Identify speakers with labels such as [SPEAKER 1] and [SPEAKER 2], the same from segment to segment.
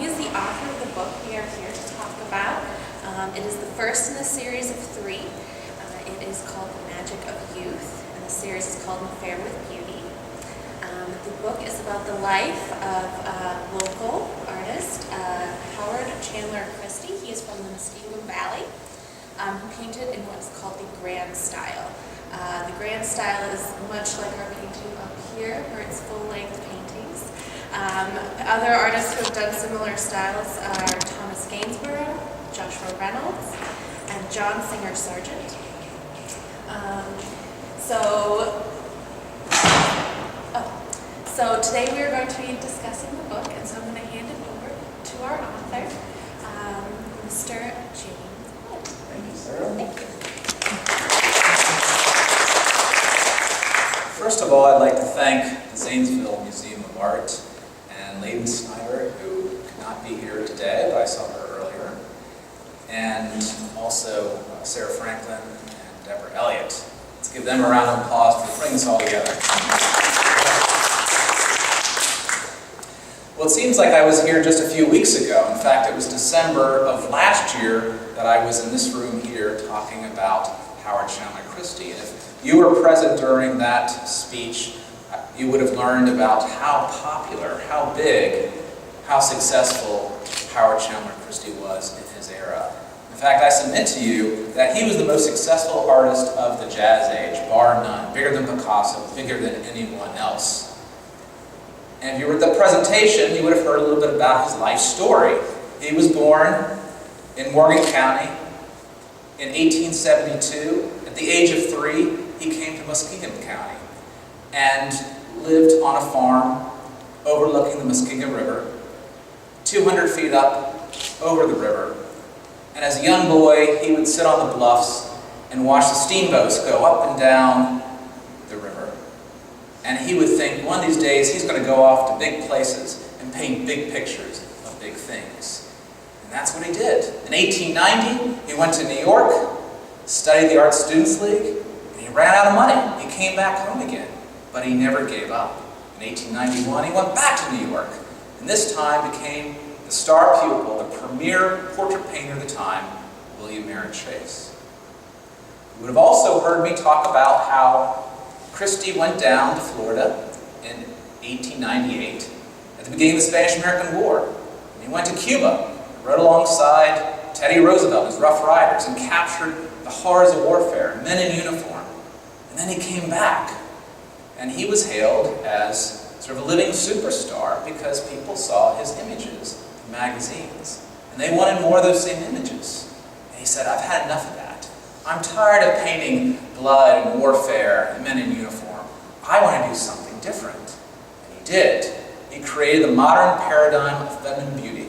[SPEAKER 1] He is the author of the book we are here to talk about. It is the first in a series of 3. It is called The Magic of Youth, and the series is called An Affair with Beauty. The book is about the life of local artist Howard Chandler Christy. He is from the Muskegon Valley. He painted in what's called the grand style. The grand style is much like our painting up here, where it's full-length paintings. Other artists who have done similar styles are Thomas Gainsborough, Joshua Reynolds, and John Singer Sargent. So today we are going to be discussing the book, and so I'm going to hand it over to our author, Mr. James Wood.
[SPEAKER 2] Thank you, Sarah.
[SPEAKER 1] Thank you.
[SPEAKER 2] First of all, I'd like to thank the Zanesville Museum of Art and Leyden Snyder, who could not be here today, but I saw her earlier, and also Sarah Franklin and Deborah Elliott. Let's give them a round of applause for bringing us all together. Well, it seems like I was here just a few weeks ago. In fact, it was December of last year that I was in this room here talking about Howard Chandler Christy. And if you were present during that speech, you would have learned about how popular, how big, how successful Howard Chandler Christy was in his era. In fact, I submit to you that he was the most successful artist of the Jazz age, bar none, bigger than Picasso, bigger than anyone else. And if you were at the presentation, you would have heard a little bit about his life story. He was born in Morgan County in 1872. At the age of 3, he came to Muskegon County and lived on a farm overlooking the Muskegon River, 200 feet up over the river. And as a young boy, he would sit on the bluffs and watch the steamboats go up and down the river. And he would think one of these days he's going to go off to big places and paint big pictures of big things. And that's what he did. In 1890, he went to New York, studied the Art Students League, and he ran out of money. He came back home again, but he never gave up. In 1891, he went back to New York, and this time became the star pupil, the premier portrait painter of the time, William Marion Chase. You would have also heard me talk about how Christy went down to Florida in 1898 at the beginning of the Spanish-American War. And he went to Cuba, rode alongside Teddy Roosevelt, his Rough Riders, and captured the horrors of warfare, men in uniform. And then he came back, and he was hailed as sort of a living superstar because people saw his images in magazines. And they wanted more of those same images. And he said, I've had enough of that. I'm tired of painting blood and warfare and men in uniform. I want to do something different. And he did. He created the modern paradigm of feminine beauty.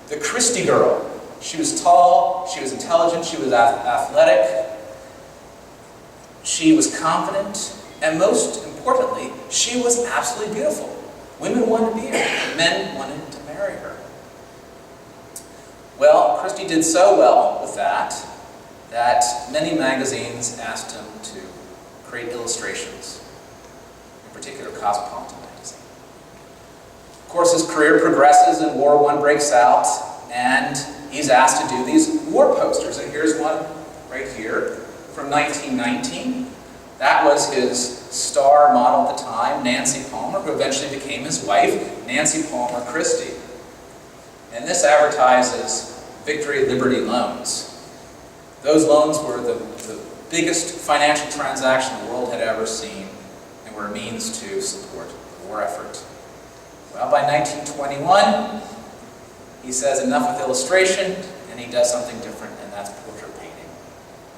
[SPEAKER 2] The Christie Girl. She was tall, she was intelligent, she was athletic, she was confident, and most importantly, she was absolutely beautiful. Women wanted to be her, men wanted to marry her. Well, Christy did so well with that many magazines asked him to create illustrations, in particular Cosmopolitan magazine. Of course, his career progresses and War I breaks out, and he's asked to do these war posters. And here's one right here from 1919. That was his star model at the time, Nancy Palmer, who eventually became his wife, Nancy Palmer Christy. And this advertises Victory Liberty Loans. Those loans were the biggest financial transaction the world had ever seen and were a means to support the war effort. Well, by 1921, he says enough with illustration, and he does something different, and that's portrait painting.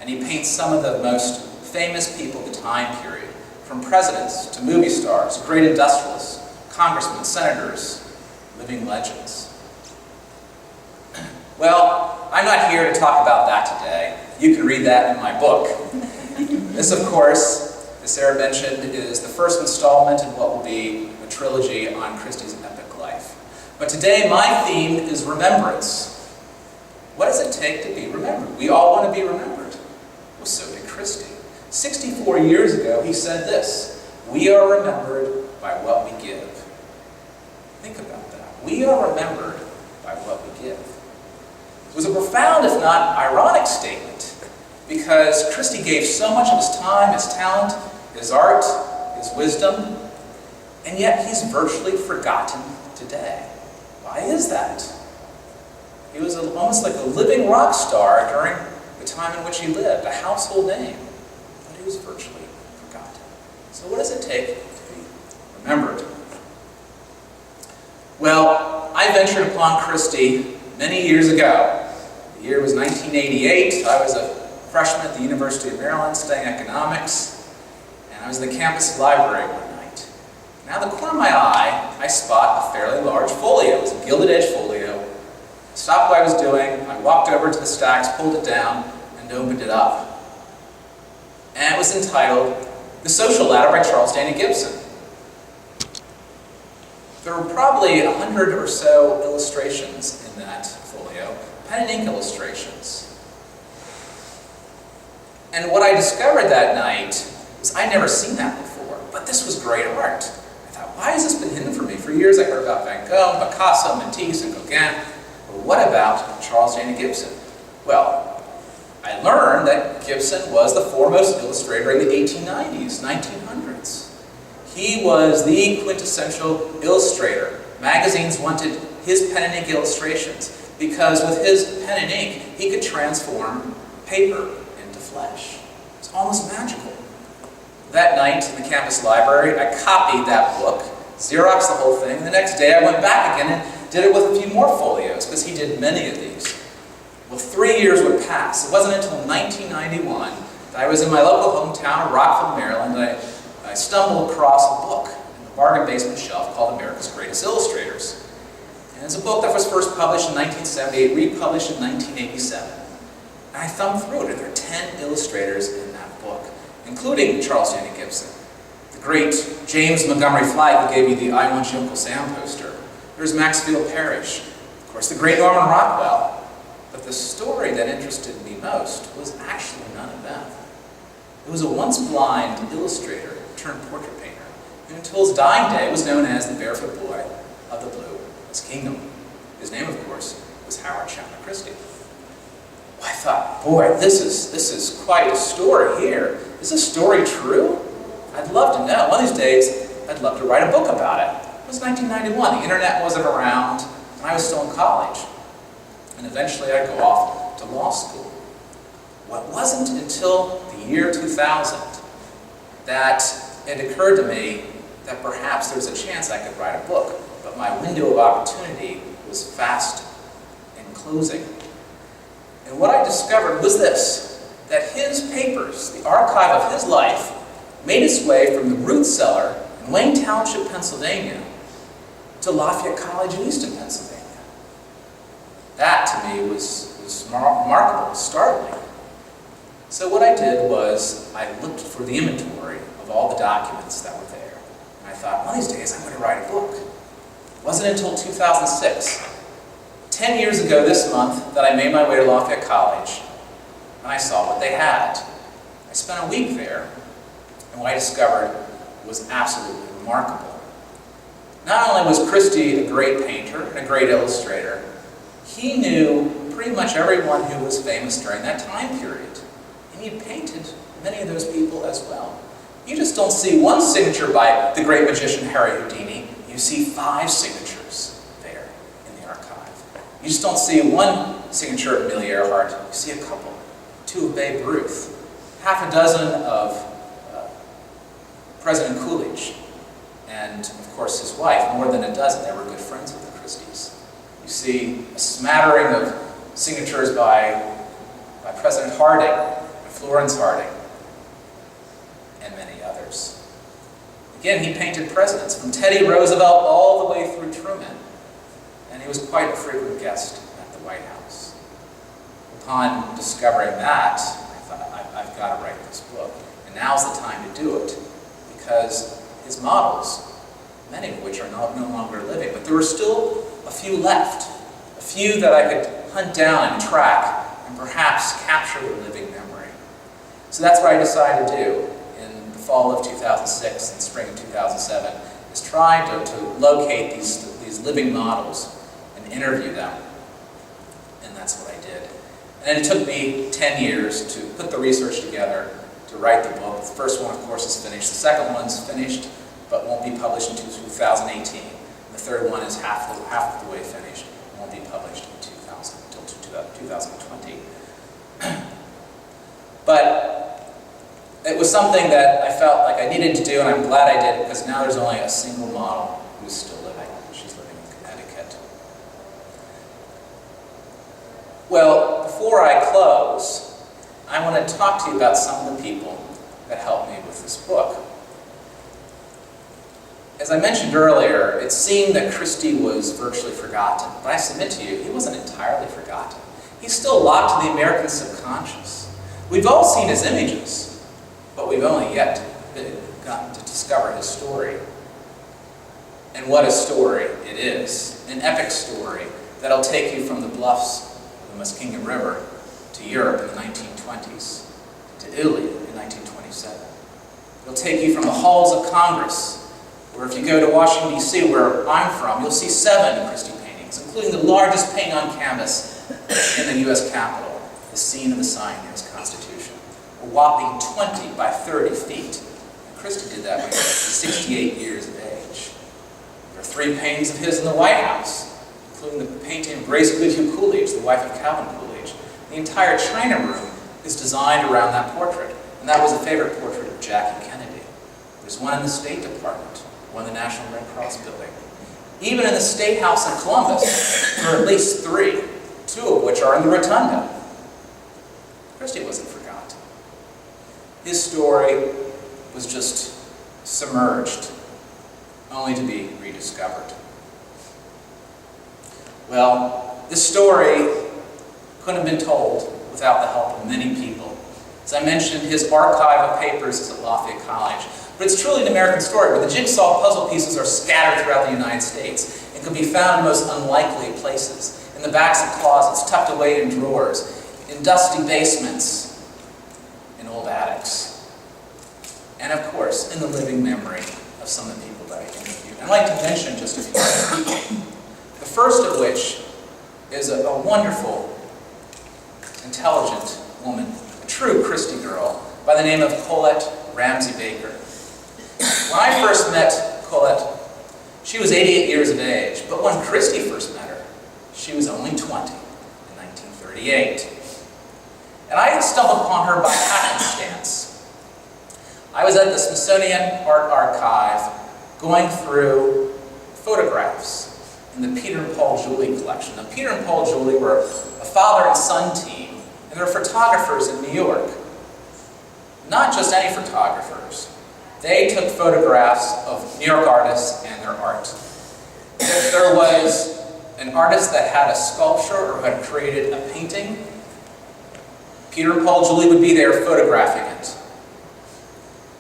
[SPEAKER 2] And he paints some of the most famous people of the time period, from presidents to movie stars, great industrialists, congressmen, senators, living legends. Well, I'm not here to talk about that today. You can read that in my book. This, of course, as Sarah mentioned, is the first installment in what will be a trilogy on Christie's epic life. But today, my theme is remembrance. What does it take to be remembered? We all want to be remembered. Well, so did Christy. 64 years ago, he said this, "We are remembered by what we give." Think about that. We are remembered by what It was a profound, if not ironic, statement, because Christy gave so much of his time, his talent, his art, his wisdom, and yet he's virtually forgotten today. Why is that? He was almost like a living rock star during the time in which he lived, a household name, but he was virtually forgotten. So what does it take to be remembered? Well, I ventured upon Christy many years ago. The year was 1988. I was a freshman at the University of Maryland studying economics, and I was in the campus library one night. And out of the corner of my eye, I spot a fairly large folio. It was a gilded edge folio. I stopped what I was doing, I walked over to the stacks, pulled it down, and opened it up. And it was entitled The Social Ladder by Charles Dana Gibson. There were probably 100 or so illustrations in that folio, pen and ink illustrations. And what I discovered that night was I'd never seen that before, but this was great art. I thought, why has this been hidden from me? For years I heard about Van Gogh, Picasso, Matisse, and Gauguin, but what about Charles Dana Gibson? Well, I learned that Gibson was the foremost illustrator in the 1890s, 1900s. He was the quintessential illustrator. Magazines wanted his pen and ink illustrations because with his pen and ink, he could transform paper into flesh. It's almost magical. That night in the campus library, I copied that book, Xeroxed the whole thing, and the next day I went back again and did it with a few more folios because he did many of these. Well, 3 years would pass. It wasn't until 1991 that I was in my local hometown of Rockville, Maryland, and I stumbled across a book in the bargain basement shelf called America's Greatest Illustrators. And it's a book that was first published in 1978, republished in 1987. And I thumbed through it, and there are 10 illustrators in that book, including Charles Dana Gibson, the great James Montgomery Flagg who gave you the I Want You Uncle Sam poster. There's Maxfield Parrish, of course, the great Norman Rockwell. But the story that interested me most was actually none of them. It was a once blind illustrator turned portrait painter, who until his dying day was known as the barefoot boy of the Blue Kingdom. His name, of course, was Howard Chandler Christy. Well, I thought, boy, this is quite a story here. Is this story true? I'd love to know. One of these days, I'd love to write a book about it. It was 1991. The internet wasn't around, and I was still in college. And eventually I'd go off to law school. Well, it wasn't until the year 2000 that it occurred to me that perhaps there was a chance I could write a book, but my window of opportunity was fast and closing. And what I discovered was this, that his papers, the archive of his life, made its way from the root cellar in Wayne Township, Pennsylvania, to Lafayette College in Easton, Pennsylvania. That, to me, was remarkable, startling. So what I did was I looked for the inventory of all the documents that were there. And I thought, one of these days I'm going to write a book. It wasn't until 2006, 10 years ago this month, that I made my way to Lafayette College, and I saw what they had. I spent a week there, and what I discovered was absolutely remarkable. Not only was Christy a great painter and a great illustrator, he knew pretty much everyone who was famous during that time period. And he painted many of those people as well. You just don't see one signature by the great magician Harry Houdini. You see 5 signatures there in the archive. You just don't see one signature of Amelia Earhart. You see a couple. 2 of Babe Ruth. Half a dozen of President Coolidge. And, of course, his wife. More than a dozen. They were good friends with the Christies. You see a smattering of signatures by President Harding, and Florence Harding, and many others. Again, he painted presidents, from Teddy Roosevelt all the way through Truman, and he was quite a frequent guest at the White House. Upon discovering that, I thought, I've got to write this book, and now's the time to do it, because his models, many of which are no longer living, but there were still a few left, a few that I could hunt down and track and perhaps capture the living memory. So that's what I decided to do in the fall of 2006 and spring of 2007, is try to locate these living models and interview them. and that's what I did. And it took me 10 years to put the research together, to write the book. The first one, of course, is finished. The second one's finished, but won't be published until 2018. The third one is half the way finished, and won't be published until 2020. But it was something that I felt like I needed to do, and I'm glad I did, because now there's only a single model who's still living. She's living in Connecticut. Well, before I close, I want to talk to you about some of the people that helped me with this book. As I mentioned earlier, it seemed that Christy was virtually forgotten, but I submit to you, he wasn't entirely forgotten. He's still locked to the American subconscious. We've all seen his images, but we've only yet gotten to discover his story. And what a story it is. An epic story that'll take you from the bluffs of the Muskingum River to Europe in the 1920s, to Italy in 1927. It'll take you from the halls of Congress, where if you go to Washington, D.C., where I'm from, you'll see 7 Christy paintings, including the largest painting on canvas in the U.S. Capitol, the scene of the signing of his Constitution. A whopping 20 by 30 feet. And Christy did that when he was 68 years of age. There are 3 paintings of his in the White House, including the painting of Grace Goodhue Coolidge, the wife of Calvin Coolidge. The entire China room is designed around that portrait, and that was a favorite portrait of Jackie Kennedy. There's one in the State Department, one in the National Red Cross building. Even in the State House in Columbus, there are at least 3, 2 of which are in the Rotunda. Christy wasn't forgotten. His story was just submerged, only to be rediscovered. Well, this story couldn't have been told without the help of many people. As I mentioned, his archive of papers is at Lafayette College. But it's truly an American story, where the jigsaw puzzle pieces are scattered throughout the United States and can be found in most unlikely places. In the backs of closets, tucked away in drawers, in dusty basements, in old attics. And of course, in the living memory of some of the people that I interviewed. I'd like to mention just a few people. The first of which is a wonderful, intelligent woman, a true Christie girl, by the name of Colette Ramsey Baker. When I first met Colette, she was 88 years of age, but when Christy first met her, she was only 20 in 1938. And I stumbled upon her by happenstance. I was at the Smithsonian Art Archive going through photographs in the Peter and Paul Julie collection. Now, Peter and Paul Julie were a father and son team, and they're photographers in New York. Not just any photographers. They took photographs of New York artists and their art. If there was an artist that had a sculpture or had created a painting, Peter and Paul Julie would be there photographing it.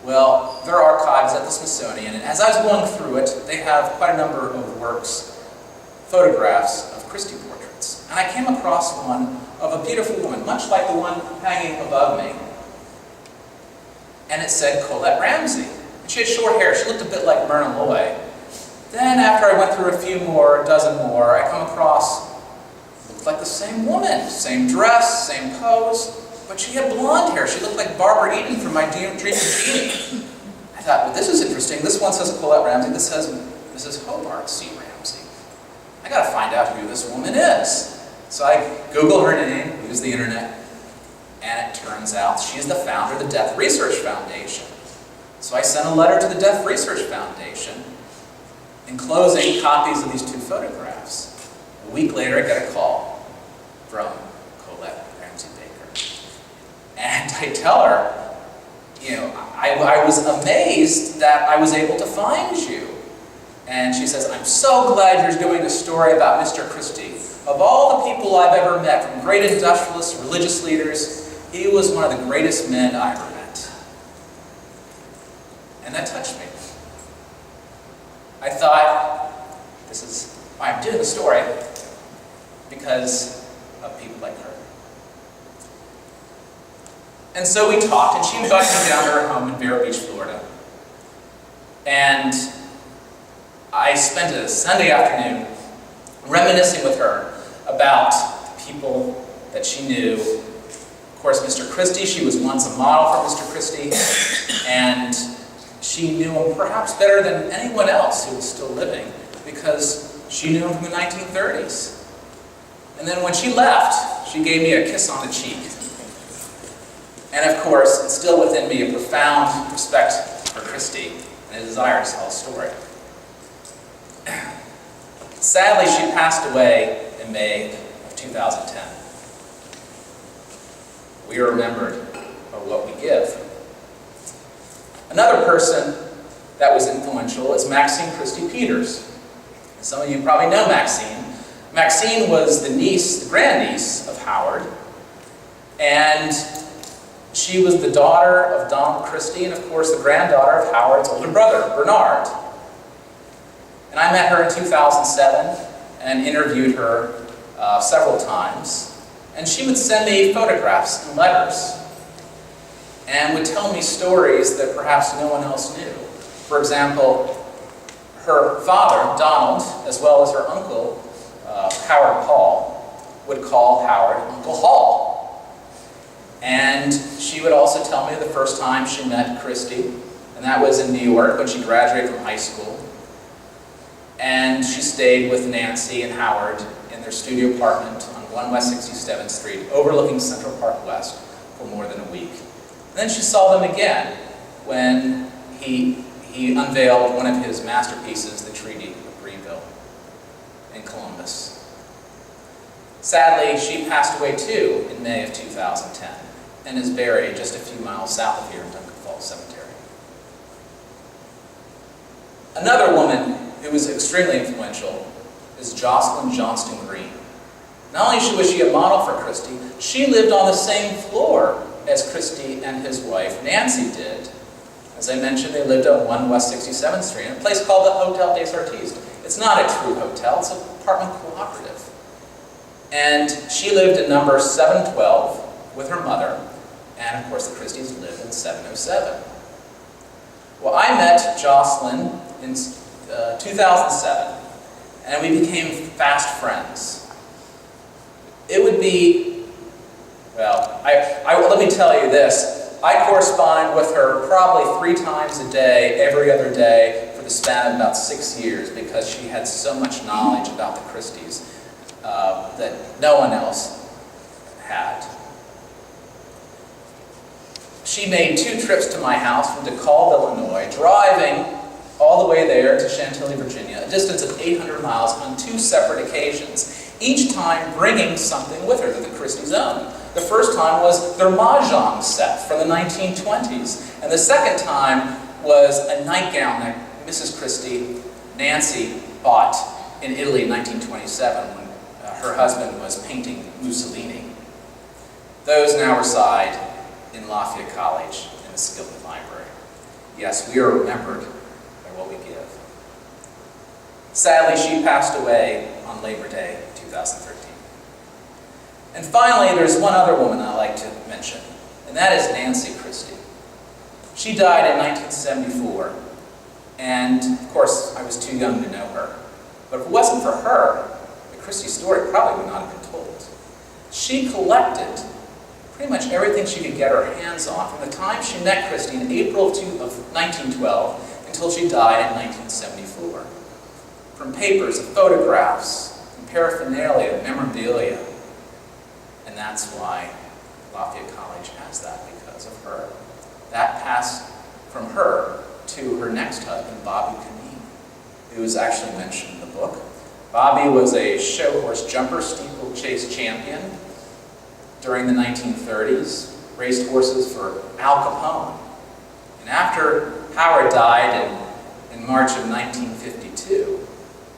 [SPEAKER 2] Well, their archives at the Smithsonian, and as I was going through it, they have quite a number of works, photographs of Christie portraits. And I came across one of a beautiful woman, much like the one hanging above me. And it said Colette Ramsey. And she had short hair. She looked a bit like Myrna Loy. Then after I went through a dozen more, I come across, looked like the same woman. Same dress, same pose, but she had blonde hair. She looked like Barbara Eden from My Dream of Jeannie. I thought, well, this is interesting. This one says Colette Ramsey. This says Mrs. Hobart C. Ramsey. I got to find out who this woman is. So I Google her name, use the internet, and it turns out she's the founder of the Death Research Foundation. So I sent a letter to the Death Research Foundation, enclosing copies of these 2 photographs. A week later, I got a call from Colette Ramsey Baker. And I tell her, I was amazed that I was able to find you. And she says, I'm so glad you're doing a story about Mr. Christy. Of all the people I've ever met, from great industrialists, religious leaders, he was one of the greatest men I ever met. And that touched me. I thought, this is why I'm doing the story, because of people like her. And so we talked, and she invited me down to her home in Vero Beach, Florida. And I spent a Sunday afternoon reminiscing with her about people that she knew. Of course, Mr. Christy, she was once a model for Mr. Christy, and she knew him perhaps better than anyone else who was still living, because she knew him from the 1930s. And then when she left, she gave me a kiss on the cheek. And of course, instilled within me a profound respect for Christy and a desire to tell a story. Sadly, she passed away in May of 2010. We are remembered by what we give. Another person that was influential is Maxine Christy Peters. Some of you probably know Maxine. Maxine was the grandniece of Howard, and she was the daughter of Donald Christy, and of course the granddaughter of Howard's older brother, Bernard. And I met her in 2007 and interviewed her several times, and she would send me photographs and letters, and would tell me stories that perhaps no one else knew. For example, her father, Donald, as well as her uncle, Howard Paul, would call Howard Uncle Hall. And she would also tell me the first time she met Christy, and that was in New York when she graduated from high school. And she stayed with Nancy and Howard in their studio apartment on 1 West 67th Street, overlooking Central Park West, for more than a week. And then she saw them again when he unveiled one of his masterpieces, the Treaty of Breville, in Columbus. Sadly, she passed away too in May of 2010 and is buried just a few miles south of here in Duncan Falls Cemetery. Another woman who was extremely influential is Jocelyn Johnston Green. Not only was she a model for Christy, she lived on the same floor as Christy and his wife Nancy did. As I mentioned, they lived on 1 West 67th Street in a place called the Hotel des Artistes. It's not a true hotel, it's an apartment cooperative. And she lived at number 712 with her mother, and of course the Christies lived in 707. Well, I met Jocelyn in 2007, and we became fast friends. It would be, well, let me tell you this. I corresponded with her probably 3 times a day, every other day, for the span of about 6 years, because she had so much knowledge about the Christies that no one else had. She made 2 trips to my house from DeKalb, Illinois, driving all the way there to Chantilly, Virginia, a distance of 800 miles on 2 separate occasions, each time bringing something with her that the Christies owned. The first time was their mahjong set from the 1920s, and the second time was a nightgown that Mrs. Christy, Nancy, bought in Italy in 1927 when her husband was painting Mussolini. Those now reside in Lafayette College in the Skillman Library. Yes, we are remembered by what we give. Sadly, she passed away on Labor Day 2013. And finally, there's one other woman I'd like to mention, and that is Nancy Christy. She died in 1974, and of course, I was too young to know her. But if it wasn't for her, the Christie story probably would not have been told. She collected pretty much everything she could get her hands on from the time she met Christy in April of 1912 until she died in 1974. From papers of photographs and paraphernalia, memorabilia. And that's why Lafayette College has that, because of her. That passed from her to her next husband, Bobby Canine, who is actually mentioned in the book. Bobby was a show horse jumper steeplechase champion during the 1930s, raced horses for Al Capone. And after Howard died in March of 1952,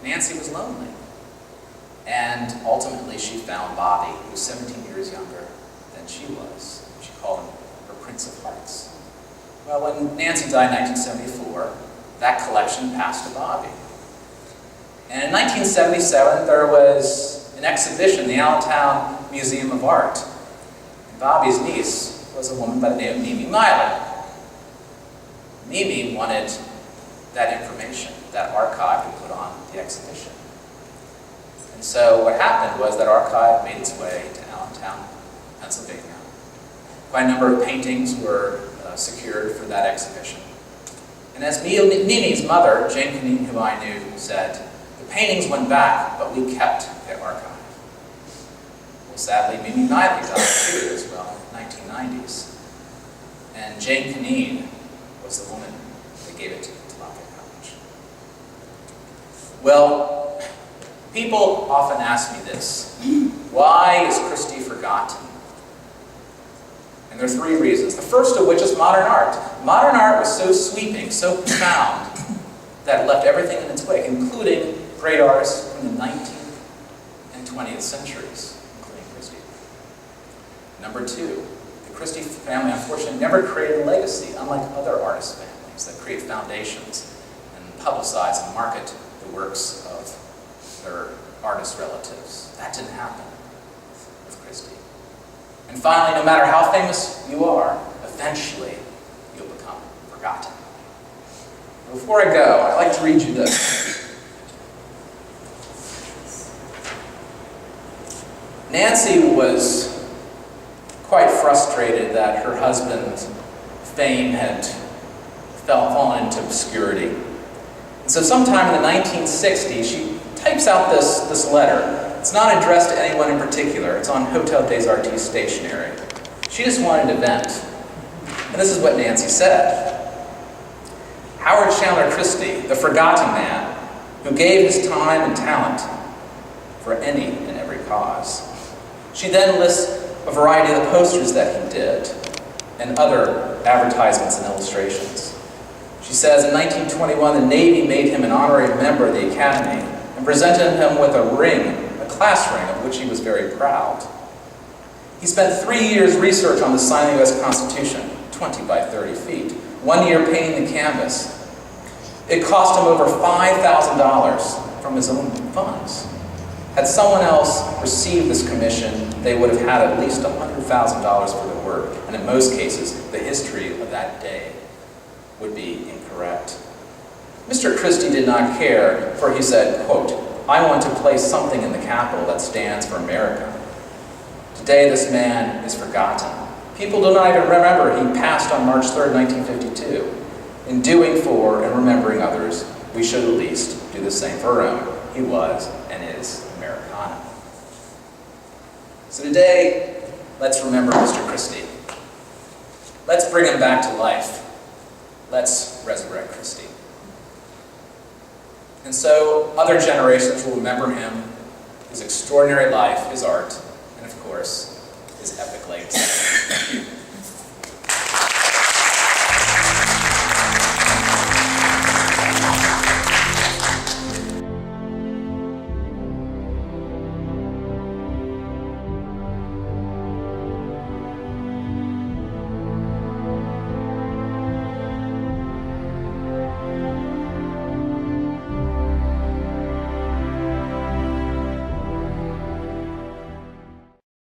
[SPEAKER 2] Nancy was lonely. And ultimately she found Bobby, who was 17 years younger than she was. She called him her Prince of Hearts. Well, when Nancy died in 1974, that collection passed to Bobby. And in 1977, there was an exhibition in the Allentown Museum of Art. And Bobby's niece was a woman by the name of Mimi Myler. Mimi wanted that information, that archive to put on the exhibition. And so what happened was that archive made its way to Allentown, Pennsylvania. Quite a number of paintings were secured for that exhibition. And as Mimi's mother, Jane Canine, who I knew, said, the paintings went back, but we kept their archive. Well, sadly, Mimi Miley died too as well in the 1990s. And Jane Canine was the woman that gave it to Lafayette College. Well, people often ask me this, why is Christie forgotten? And there are three reasons. The first of which is modern art. Modern art was so sweeping, so profound, that it left everything in its wake, including great artists from the 19th and 20th centuries, including Christie. Number two, the Christie family, unfortunately, never created a legacy, unlike other artist families that create foundations and publicize and market the works of their artist relatives. That didn't happen with Christie. And finally, no matter how famous you are, eventually you'll become forgotten. Before I go, I'd like to read you this. Nancy was quite frustrated that her husband's fame had fallen into obscurity. And so sometime in the 1960s, she types out this letter. It's not addressed to anyone in particular. It's on Hotel des Artistes stationery. She just wanted to vent. And this is what Nancy said. Howard Chandler Christy, the forgotten man, who gave his time and talent for any and every cause. She then lists a variety of the posters that he did and other advertisements and illustrations. She says, in 1921, the Navy made him an honorary member of the Academy and presented him with a ring, a class ring, of which he was very proud. He spent 3 years research on the signing of the U.S. Constitution, 20 by 30 feet, 1 year painting the canvas. It cost him over $5,000 from his own funds. Had someone else received this commission, they would have had at least $100,000 for the work, and in most cases, the history of that day would be incorrect. Mr. Christie did not care, for he said, quote, I want to place something in the Capitol that stands for America. Today, this man is forgotten. People do not even remember he passed on March 3rd, 1952. In doing for and remembering others, we should at least do the same for our own. He was and is Americana. So today, let's remember Mr. Christie. Let's bring him back to life. Let's resurrect Christie. And so other generations will remember him, his extraordinary life, his art, and of course, his epic legacy.